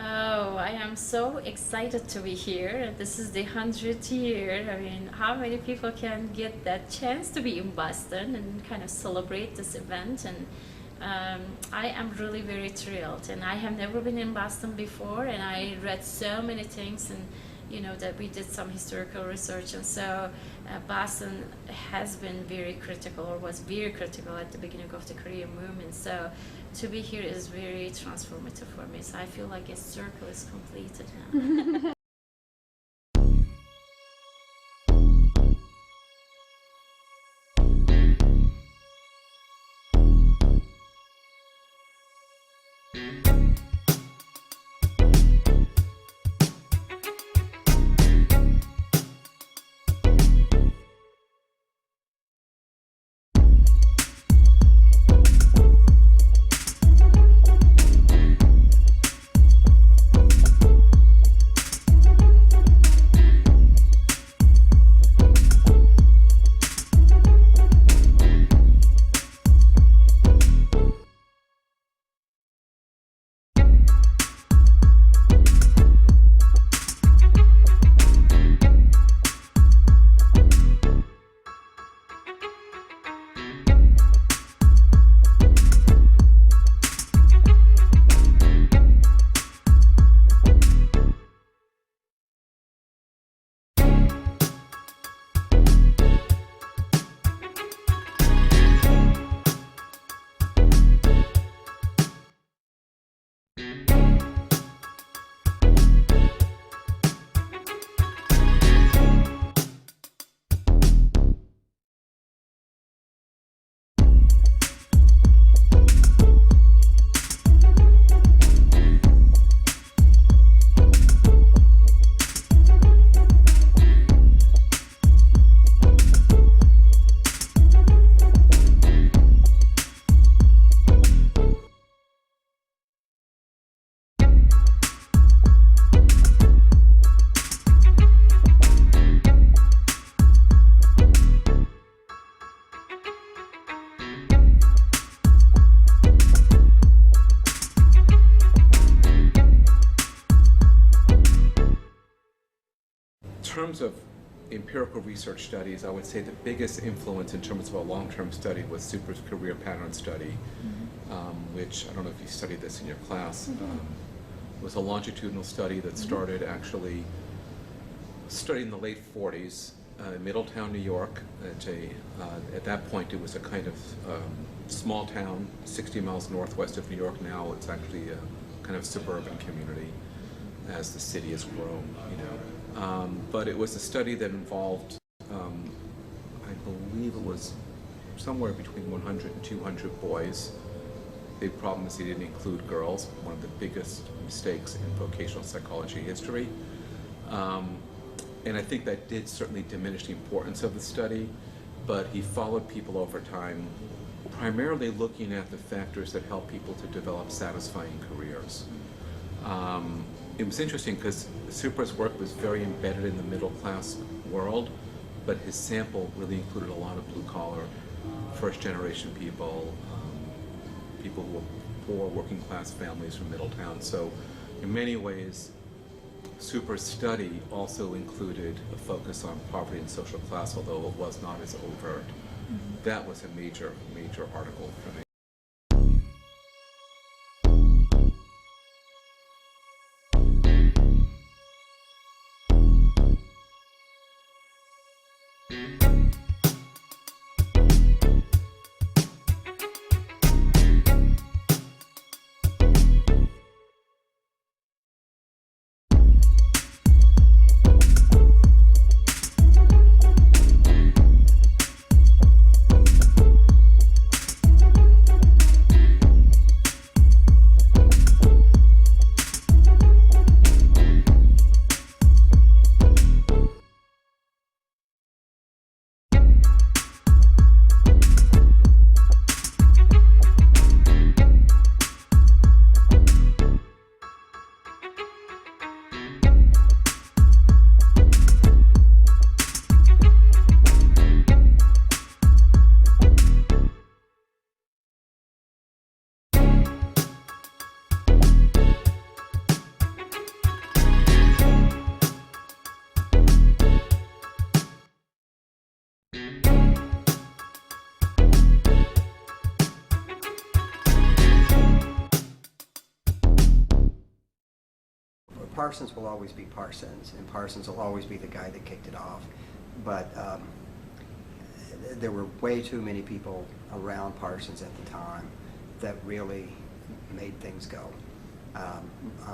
Oh, I am so excited to be here. This is the 100th year. I mean, how many people can get that chance to be in Boston and kind of celebrate this event? And I am really very thrilled. And I have never been in Boston before, and I read so many things, and you know that we did some historical research, and so Boston has been very critical, or was very critical at the beginning of the Korean movement. So to be here is very transformative for me. So I feel like a circle is completed now. In terms of empirical research studies, I would say the biggest influence in terms of a long-term study was Super's career pattern study, which, I don't know if you studied this in your class, was a longitudinal study that started actually studying in the late 40s in Middletown, New York. At that point it was a kind of small town, 60 miles northwest of New York. Now it's actually a kind of suburban community as the city has grown, you know. But it was a study that involved, I believe it was somewhere between 100 and 200 boys. The big problem is he didn't include girls, one of the biggest mistakes in vocational psychology history. And I think that did certainly diminish the importance of the study, but he followed people over time, primarily looking at the factors that help people to develop satisfying careers. It was interesting because Super's work was very embedded in the middle class world, but his sample really included a lot of blue collar, first generation people, people who were poor working class families from Middletown. So in many ways, Super's study also included a focus on poverty and social class, although it was not as overt. That was a major article for me. Parsons will always be Parsons, and Parsons will always be the guy that kicked it off. But there were way too many people around Parsons at the time that really made things go.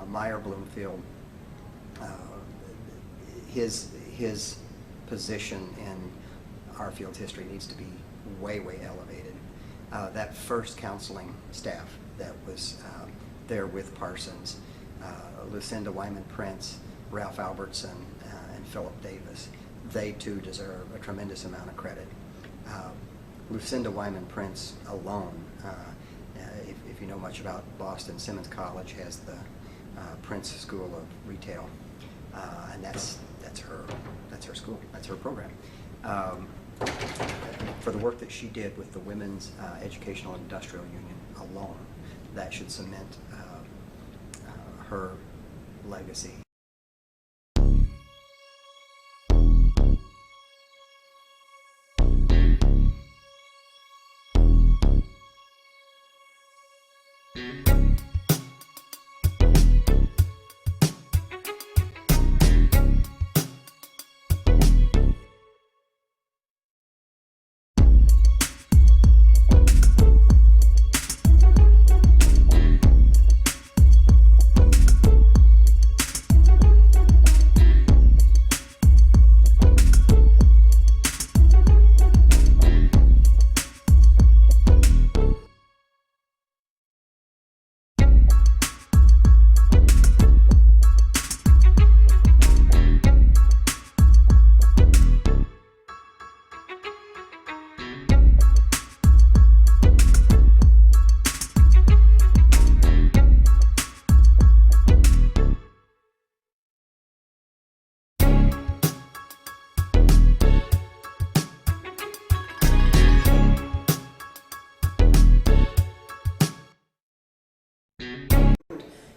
Meyer Bloomfield, his position in our field's history needs to be way, way elevated. That first counseling staff that was there with Parsons, Lucinda Wyman Prince, Ralph Albertson, and Philip Davis, they too deserve a tremendous amount of credit. Lucinda Wyman Prince alone, if you know much about Boston, Simmons College has the Prince School of Retail, and that's her school, that's her program. For the work that she did with the Women's Educational and Industrial Union alone, that should cement her legacy.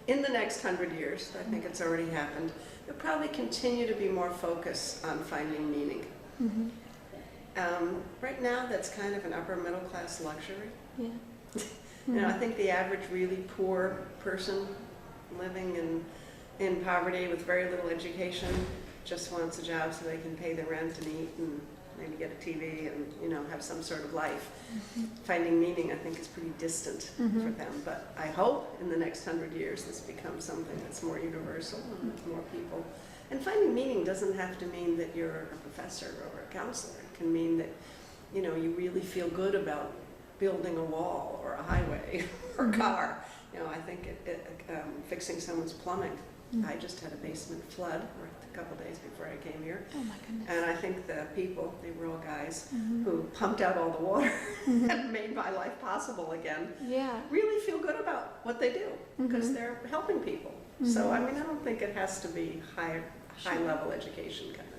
In the next 100 years, I think it's already happened, there'll probably continue to be more focus on finding meaning. Mm-hmm. Right now, that's kind of an upper middle class luxury. Yeah. You know, I think the average really poor person living in poverty with very little education just wants a job so they can pay the rent and eat and maybe get a TV and, you know, have some sort of life. Mm-hmm. Finding meaning, I think, is pretty distant Mm-hmm. for them. But I hope in the next 100 years this becomes something that's more universal and with more people. And finding meaning doesn't have to mean that you're a professor or a counselor. It can mean that, you know, you really feel good about building a wall or a highway or a car. You know, I think fixing someone's plumbing. Mm. I just had a basement flood a couple days before I came here. Oh my goodness. And I think the people, they were all guys Mhm. who pumped out all the water Mhm. and made my life possible again, Yeah. really feel good about what they do because Mhm. they're helping people. So, I mean, I don't think it has to be high level education kind of